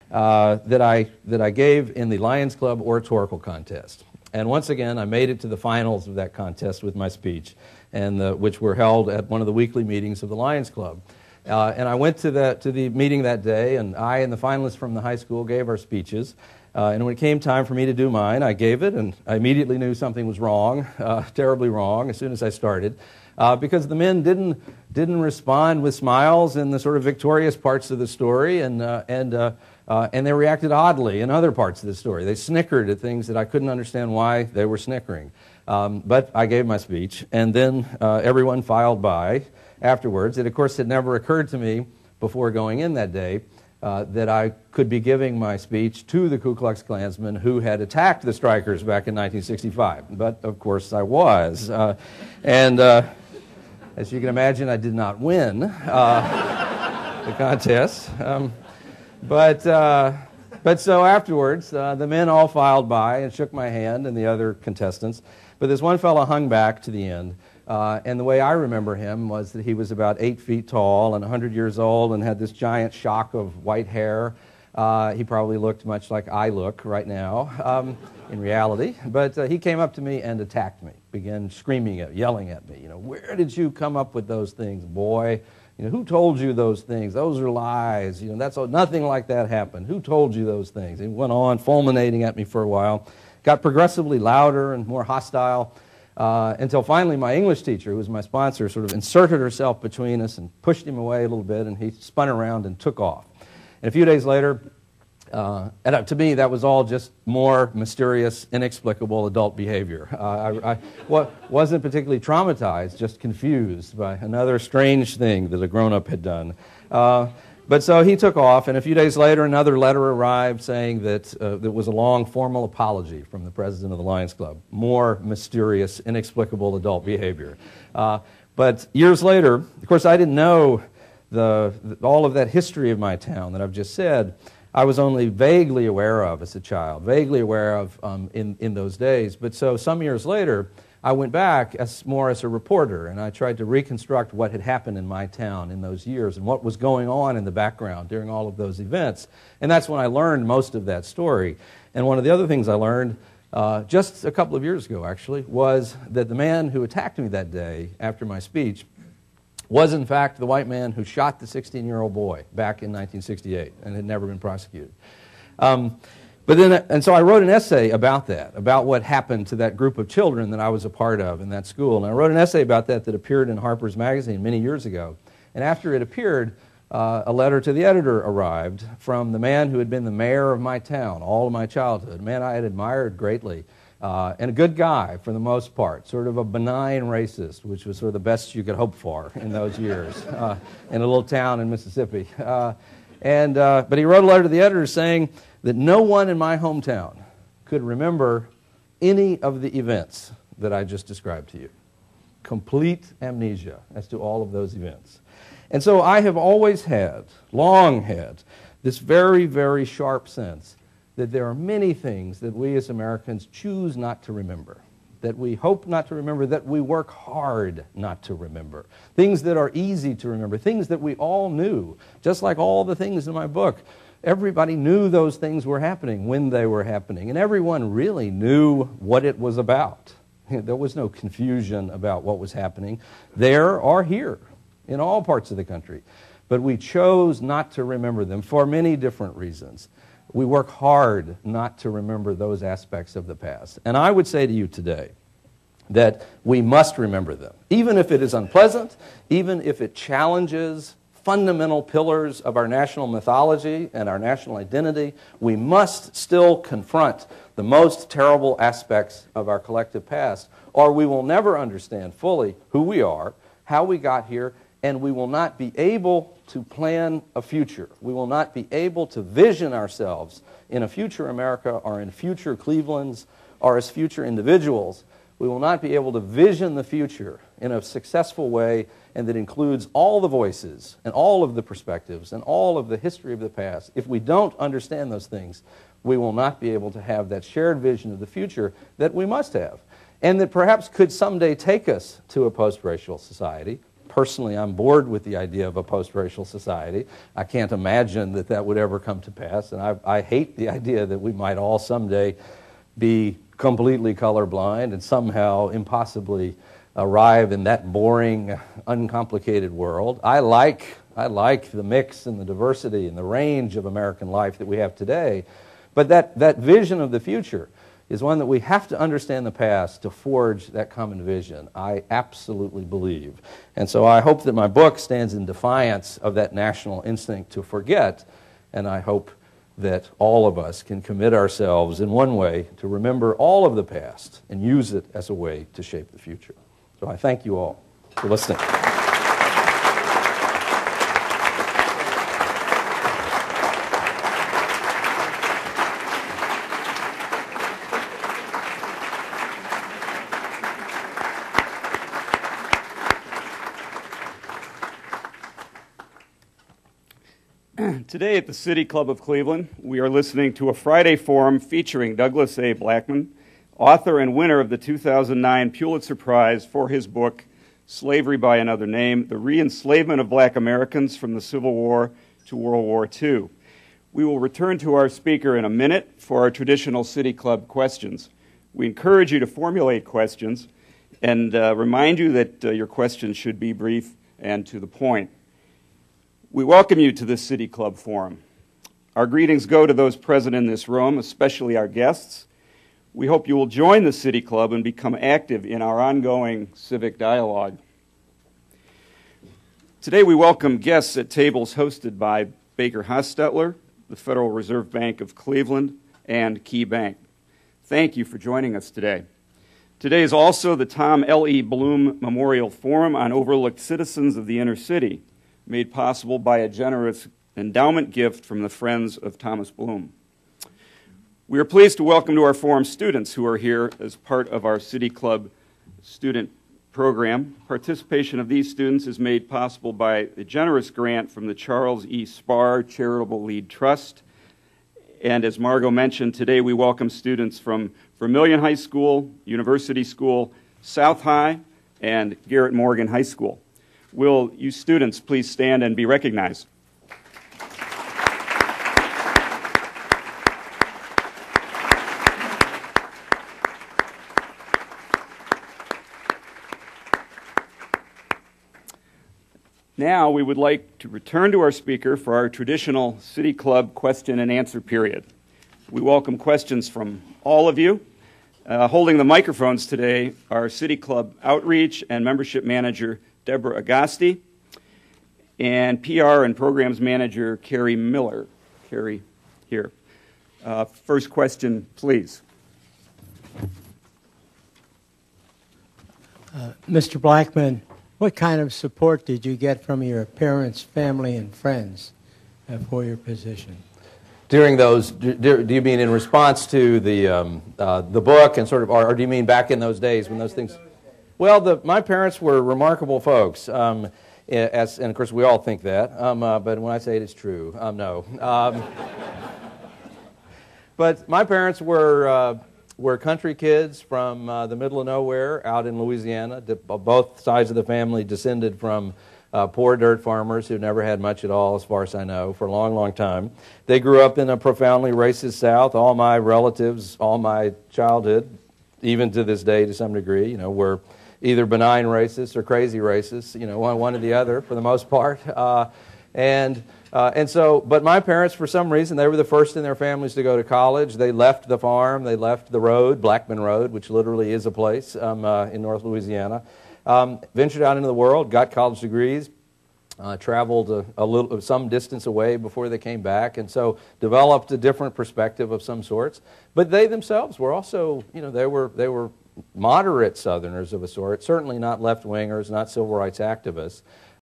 that I gave in the Lions Club oratorical contest. And once again, I made it to the finals of that contest with my speech, and which were held at one of the weekly meetings of the Lions Club. And I went to the meeting that day, and I and the finalists from the high school gave our speeches. And when it came time for me to do mine, I gave it, and I immediately knew something was wrong, terribly wrong, as soon as I started, because the men didn't respond with smiles in the sort of victorious parts of the story, and they reacted oddly in other parts of the story. They snickered at things that I couldn't understand why they were snickering. But I gave my speech, and then everyone filed by afterwards. It, of course, had never occurred to me before going in that day that I could be giving my speech to the Ku Klux Klansmen who had attacked the strikers back in 1965. But, of course, I was. As you can imagine, I did not win the contest. But so afterwards, the men all filed by and shook my hand, and the other contestants. But this one fellow hung back to the end. And the way I remember him was that he was about 8 feet tall and 100 years old and had this giant shock of white hair. He probably looked much like I look right now in reality. But he came up to me and attacked me, began yelling at me. Where did you come up with those things, boy? Who told you those things? Those are lies. Nothing like that happened. Who told you those things? He went on fulminating at me for a while, got progressively louder and more hostile, until finally my English teacher, who was my sponsor, sort of inserted herself between us and pushed him away a little bit, and he spun around and took off. And a few days later, and to me, that was all just more mysterious, inexplicable adult behavior. I wasn't particularly traumatized, just confused by another strange thing that a grown-up had done. But so he took off, and a few days later, another letter arrived saying that there was a long formal apology from the president of the Lions Club. More mysterious, inexplicable adult behavior. But years later, of course, I didn't know all of that history of my town that I've just said. I was only vaguely aware of as a child, vaguely aware of in those days. But so some years later, I went back more as a reporter, and I tried to reconstruct what had happened in my town in those years and what was going on in the background during all of those events. And that's when I learned most of that story. And one of the other things I learned just a couple of years ago, actually, was that the man who attacked me that day after my speech was, in fact, the white man who shot the 16-year-old boy back in 1968 and had never been prosecuted. And so I wrote an essay about that, about what happened to that group of children that I was a part of in that school. And I wrote an essay about that appeared in Harper's Magazine many years ago. And after it appeared, a letter to the editor arrived from the man who had been the mayor of my town all of my childhood, a man I had admired greatly, and a good guy for the most part, sort of a benign racist, which was sort of the best you could hope for in those years in a little town in Mississippi. But he wrote a letter to the editor saying that no one in my hometown could remember any of the events that I just described to you. Complete amnesia as to all of those events. And so I have always had, long had, this very, very sharp sense that there are many things that we as Americans choose not to remember, that we hope not to remember, that we work hard not to remember, things that are easy to remember, things that we all knew, just like all the things in my book. Everybody knew those things were happening when they were happening, and everyone really knew what it was about. There was no confusion about what was happening there or here in all parts of the country. But we chose not to remember them for many different reasons. We work hard not to remember those aspects of the past. And I would say to you today that we must remember them, even if it is unpleasant, even if it challenges fundamental pillars of our national mythology and our national identity. We must still confront the most terrible aspects of our collective past, or we will never understand fully who we are, how we got here, and we will not be able to plan a future. We will not be able to vision ourselves in a future America or in future Clevelands or as future individuals. We will not be able to vision the future in a successful way and that includes all the voices and all of the perspectives and all of the history of the past. If we don't understand those things, we will not be able to have that shared vision of the future that we must have, and that perhaps could someday take us to a post-racial society, personally, I'm bored with the idea of a post-racial society. I can't imagine that that would ever come to pass, and I hate the idea that we might all someday be completely colorblind and somehow impossibly arrive in that boring, uncomplicated world. I like the mix and the diversity and the range of American life that we have today, but that vision of the future is one that we have to understand the past to forge that common vision. I absolutely believe. And so I hope that my book stands in defiance of that national instinct to forget, and I hope that all of us can commit ourselves in one way to remember all of the past and use it as a way to shape the future. So I thank you all for listening. Today at the City Club of Cleveland, we are listening to a Friday forum featuring Douglas A. Blackmon, author and winner of the 2009 Pulitzer Prize for his book, Slavery by Another Name, The Re-Enslavement of Black Americans from the Civil War to World War II. We will return to our speaker in a minute for our traditional City Club questions. We encourage you to formulate questions and remind you that your questions should be brief and to the point. We welcome you to this City Club forum. Our greetings go to those present in this room, especially our guests. We hope you will join the City Club and become active in our ongoing civic dialogue. Today we welcome guests at tables hosted by Baker Hostetler, the Federal Reserve Bank of Cleveland, and Key Bank. Thank you for joining us today. Today is also the Tom L. E. Bloom Memorial Forum on Overlooked Citizens of the Inner City, made possible by a generous endowment gift from the Friends of Thomas Bloom. We are pleased to welcome to our forum students who are here as part of our City Club student program. Participation of these students is made possible by a generous grant from the Charles E. Spar Charitable Lead Trust. And as Margot mentioned, today we welcome students from Vermillion High School, University School, South High, and Garrett Morgan High School. Will you students please stand and be recognized? Now we would like to return to our speaker for our traditional City Club question and answer period. We welcome questions from all of you. Holding the microphones today are City Club Outreach and Membership Manager Deborah Agosti, and PR and Programs Manager Carrie Miller. Carrie, here. First question, please. Mr. Blackmon, what kind of support did you get from your parents, family, and friends for your position? During those, do you mean in response to the book and sort of, or do you mean back in those days when those things? Well, my parents were remarkable folks, and of course we all think that, but when I say it, it's true. No. But my parents were country kids from the middle of nowhere out in Louisiana. Both sides of the family descended from poor dirt farmers who never had much at all, as far as I know, for a long, long time. They grew up in a profoundly racist South. All my relatives, all my childhood, even to this day to some degree, were either benign racists or crazy racists, one or the other for the most part. And so, but my parents, for some reason, they were the first in their families to go to college. They left the farm, they left the road, Blackmon Road, which literally is a place in North Louisiana. Ventured out into the world, got college degrees, traveled some distance away before they came back, and so developed a different perspective of some sorts. But they themselves were also, they were moderate Southerners of a sort, certainly not left-wingers, not civil rights activists.